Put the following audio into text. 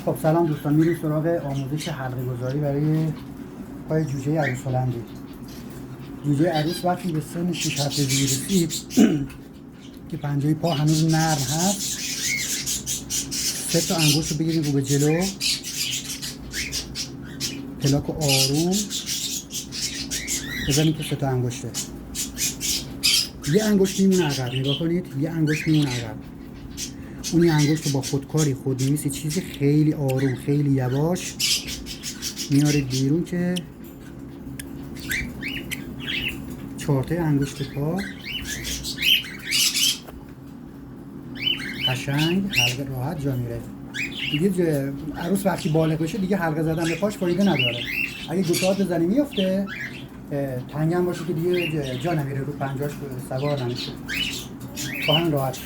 خب سلام دوستان، میریم سراغ آموزش حلقه گذاری برای پای جوجه عروس هلندی. جوجه عروس وقتی به سن 6 هفتگی رسید که پنجه پا هنوز نرم هست، 3 تا انگشت رو بگیرید رو به جلو، پلاک رو آروم بزنید که 3 تا انگشته. یه انگشت میمونه عقب، نگاه کنید، یه انگشت میمونه عقب. اون یه انگشت رو با خودکاری، خودنویسی، چیزی خیلی آروم، خیلی یواش میارید بیرون که 4 تا انگشت پا قشنگ حلقه راحت جا میره. دیگه عروس وقتی بالغ بشه دیگه حلقه زدن به پاش فایده نداره. اگه گوشات بزنی میفته، تنگم باشه که دیگه جا نمیره، رو پنجاش سوار نمیشه. با همین راحت